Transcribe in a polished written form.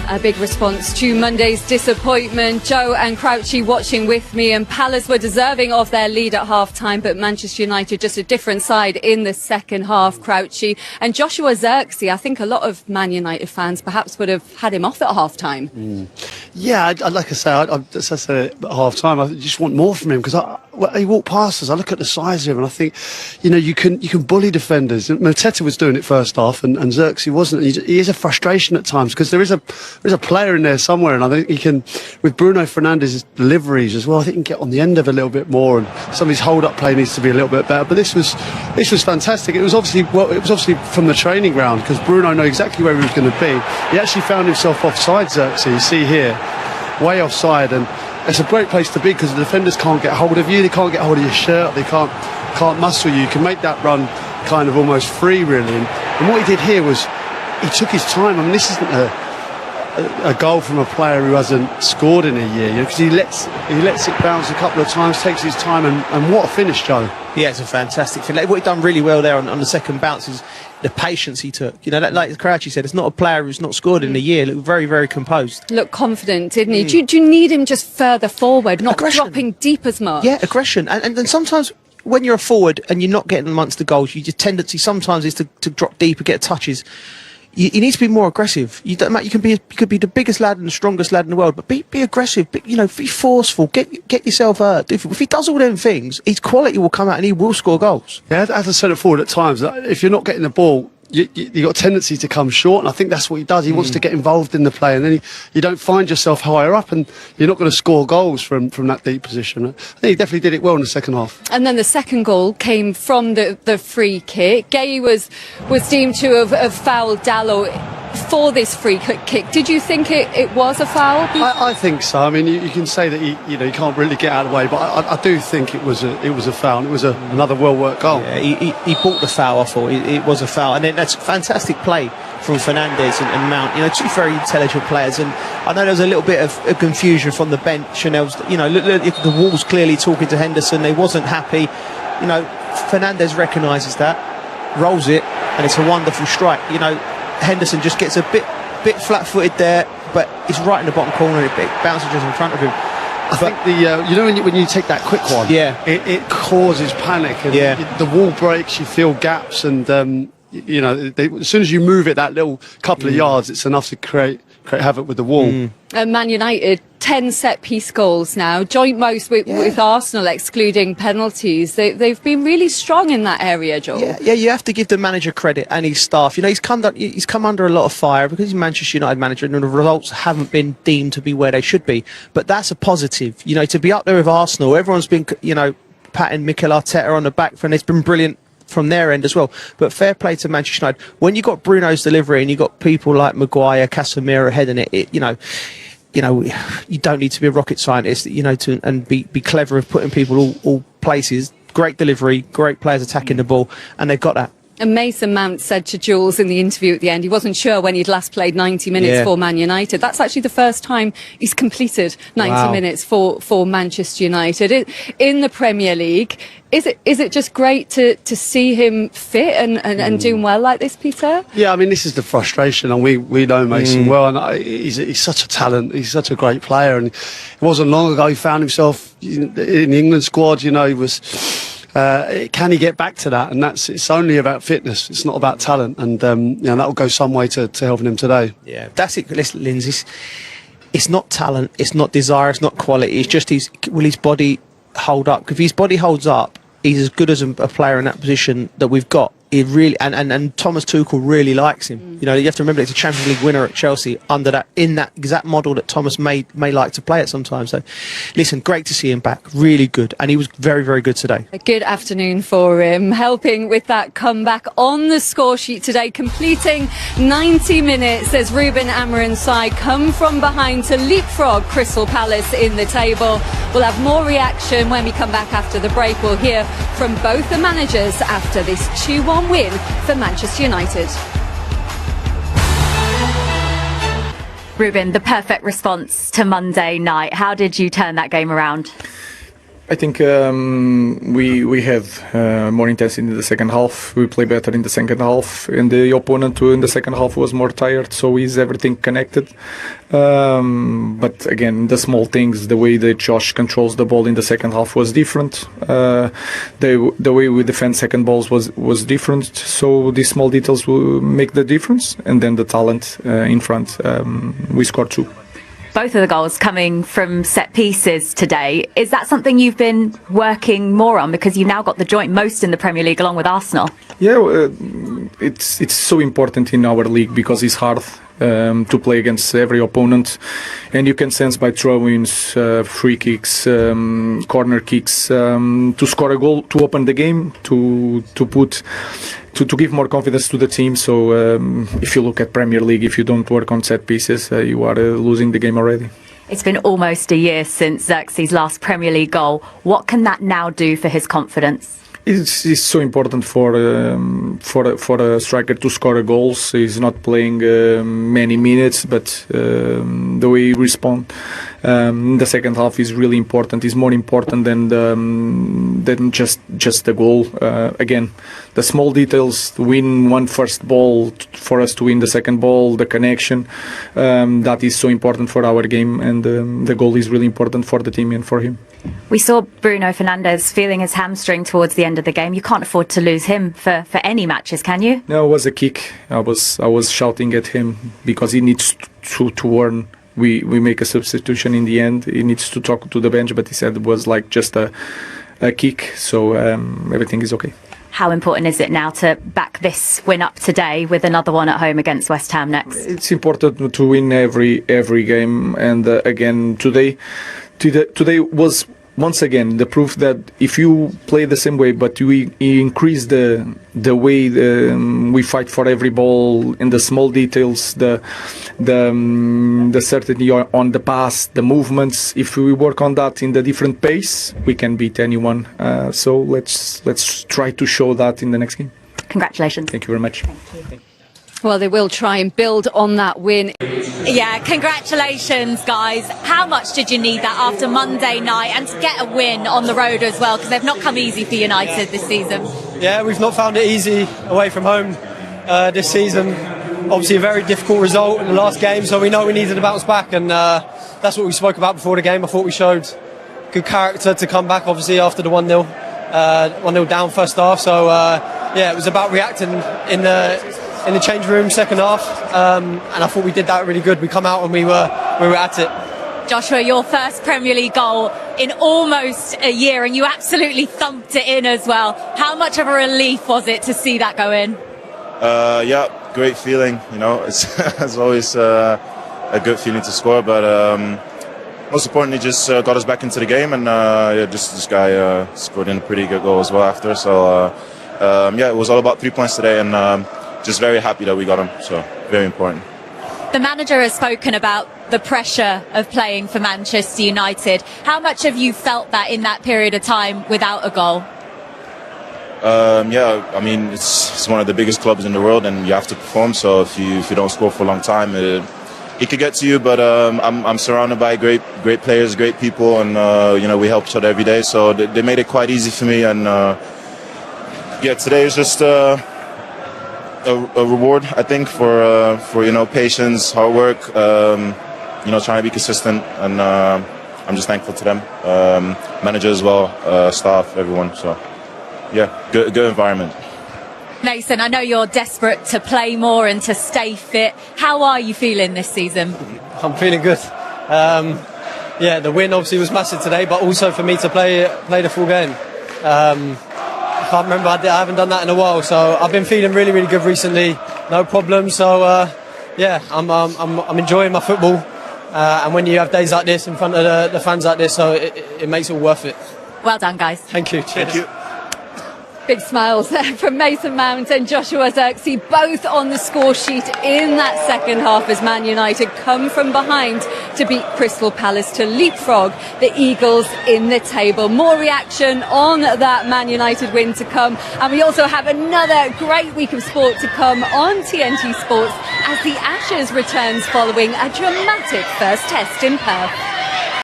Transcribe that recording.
A big response to Monday's disappointment. Joe and Crouchy watching with me, and Palace were deserving of their lead at half-time, but Manchester United just a different side in the second half, Crouchy. And Joshua Zirkzee, I think a lot of Man United fans perhaps would have had him off at half-time. Yeah, like I say, I said at half-time, I just want more from him, because he walked past us. I look at the size of him and I think, you know, you can bully defenders. Mateta was doing it first half, and Zirkzee wasn't. He is a frustration at times, because there is a player in there somewhere, and I think he can, with Bruno Fernandes's deliveries as well, I think he can get on the end of a little bit more, and some of his hold-up play needs to be a little bit better. But this was fantastic. It was obviously from the training ground, because Bruno knew exactly where he was going to be. He actually found himself offside, Zirkzee. You see here, way offside, and it's a great place to be, because the defenders can't get hold of you, they can't get hold of your shirt, they can't muscle you. You can make that run kind of almost free, really. And what he did here was he took his time. I mean, this isn't a goal from a player who hasn't scored in a year, because he lets it bounce a couple of times, takes his time, and what a finish, Joe. Yeah, it's a fantastic finish. What he done really well there on the second bounce is the patience he took. You know, like Crouchy said, it's not a player who's not scored in a year. Looked very, very composed. Looked confident, didn't he? Do you need him just further forward, not dropping deep as much? Yeah, aggression. And then sometimes when you're a forward and you're not getting amongst the goals, your tendency sometimes is to drop deep and get touches. You need to be more aggressive. You could be the biggest lad and the strongest lad in the world, but be aggressive. Be forceful. Get yourself hurt. If he does all them things, his quality will come out and he will score goals. Yeah, as a centre forward at times, if you're not getting the ball, you got a tendency to come short, and I think that's what he does. He wants to get involved in the play, and then you don't find yourself higher up, and you're not going to score goals from that deep position. I think he definitely did it well in the second half. And then the second goal came from the free kick. Gay was deemed to have fouled Dalot for this free kick. Did you think it was a foul? I think so. I mean, you can say that he can't really get out of the way, but I do think it was a foul. It was another well-worked goal. Yeah, he bought the foul. I thought it was a foul, and then that's fantastic play from Fernandes and Mount. You know, two very intelligent players, and I know there was a little bit of confusion from the bench, and there was, look, the Wolves clearly talking to Henderson. They wasn't happy. You know, Fernandes recognises that, rolls it, and it's a wonderful strike. You know, Henderson just gets a bit flat-footed there, but it's right in the bottom corner. It bounces just in front of him. I think when you take that quick one, yeah, it causes panic, and the wall breaks. You feel gaps, and as soon as you move it that little couple of yards, it's enough to create havoc with the wall. Man United, 10 set-piece goals now, joint most with Arsenal, excluding penalties. They've been really strong in that area, Joel. Yeah, you have to give the manager credit and his staff. You know, he's come under a lot of fire because he's Manchester United manager, and the results haven't been deemed to be where they should be. But that's a positive. You know, to be up there with Arsenal, everyone's been, patting Mikel Arteta on the back, and it's been brilliant from their end as well. But fair play to Manchester United. When you got Bruno's delivery and you got people like Maguire, Casemiro heading it, you don't need to be a rocket scientist, and be clever of putting people all places. Great delivery, great players attacking the ball, and they've got that. And Mason Mount said to Jules in the interview at the end, he wasn't sure when he'd last played 90 minutes for Man United. That's actually the first time he's completed 90 minutes for Manchester United. In the Premier League, is it just great to see him fit and doing well like this, Peter? Yeah, I mean, this is the frustration, and we know Mason well, and he's such a talent. He's such a great player, and it wasn't long ago he found himself in the England squad. He was... can he get back to that? And it's only about fitness. It's not about talent, and that will go some way to helping him today. Yeah, that's it. Listen, Lindsay, it's not talent, it's not desire, it's not quality. It's just will his body hold up? If his body holds up, he's as good as a player in that position that we've got. He really and Thomas Tuchel really likes him. You have to remember it's a Champions League winner at Chelsea in that exact model that Thomas may like to play at sometimes. So, listen, great to see him back. Really good, and he was very, very good today. A good afternoon for him, helping with that comeback on the score sheet today, completing 90 minutes as Ruben Amorim's side come from behind to leapfrog Crystal Palace in the table. We'll have more reaction when we come back after the break. We'll hear from both the managers after this 2-1 win for Manchester United. Ruben, the perfect response to Monday night. How did you turn that game around? I think we have more intensity in the second half. We play better in the second half, and the opponent in the second half was more tired. So is everything connected? But again, the small things, the way that Josh controls the ball in the second half was different. The way we defend second balls was different. So these small details will make the difference, and then the talent in front. We scored 2. Both of the goals coming from set pieces today. Is that something you've been working more on, because you've now got the joint most in the Premier League along with Arsenal? Yeah, it's so important in our league because it's hard to play against every opponent, and you can sense by throw-ins, free kicks, corner kicks, to score a goal, to open the game, to give more confidence to the team. So if you look at Premier League, if you don't work on set pieces, you are losing the game already. It's been almost a year since Zirkzee's last Premier League goal. What can that now do for his confidence? It's so important for a striker to score goals. He's not playing many minutes, but the way he responds in the second half is really important. It's more important than just the goal. Again, the small details, win one first ball for us to win the second ball, the connection, that is so important for our game, and the goal is really important for the team and for him. We saw Bruno Fernandes feeling his hamstring towards the end of the game. You can't afford to lose him for any matches, can you? No, it was a kick. I was shouting at him because he needs to earn. We make a substitution in the end. He needs to talk to the bench, but he said it was like just a kick. So everything is okay. How important is it now to back this win up today with another one at home against West Ham next? It's important to win every game, and again today was once again the proof that if you play the same way, but we increase the way we fight for every ball in the small details, the certainty on the pass, the movements. If we work on that in the different pace, we can beat anyone. So let's try to show that in the next game. Congratulations. Thank you very much. Well, they will try and build on that win. Yeah, congratulations, guys. How much did you need that after Monday night, and to get a win on the road as well, because they've not come easy for United this season? Yeah, we've not found it easy away from home this season. Obviously a very difficult result in the last game, so we know we needed to bounce back, and that's what we spoke about before the game. I thought we showed good character to come back, obviously, after the 1-0 down first half. So yeah, it was about reacting in the change room second half, and I thought we did that really good. We come out and we were at it. Joshua, your first Premier League goal in almost a year, and you absolutely thumped it in as well. How much of a relief was it to see that go in? Yeah, great feeling. You know, it's always a good feeling to score, but most importantly, just got us back into the game, and yeah, just this guy scored in a pretty good goal as well after. So yeah, it was all about 3 points today, and just very happy that we got him. So very important. The manager has spoken about the pressure of playing for Manchester United. How much have you felt that in that period of time without a goal? Yeah, I mean, it's one of the biggest clubs in the world, and you have to perform. So if you don't score for a long time, it could get to you. But I'm surrounded by great players, great people, and you know, we help each other every day. So they made it quite easy for me. And yeah, today is just a reward, I think, for you know, patience, hard work, you know, trying to be consistent, and I'm just thankful to them, manager as well, staff, everyone. So yeah, good environment. Nathan, I know you're desperate to play more and to stay fit. How are you feeling this season? I'm feeling good. Yeah, the win obviously was massive today, but also for me to play the full game. I can't remember, I haven't done that in a while, so I've been feeling really, really good recently. No problem. So yeah, I'm enjoying my football, and when you have days like this in front of the fans like this, so it makes it all worth it. Well done, guys. Thank you. Cheers. Thank you. Big smiles there from Mason Mount and Joshua Zirkzee, both on the score sheet in that second half as Man United come from behind to beat Crystal Palace, to leapfrog the Eagles in the table. More reaction on that Man United win to come, and we also have another great week of sport to come on TNT Sports as the Ashes returns following a dramatic first test in Perth.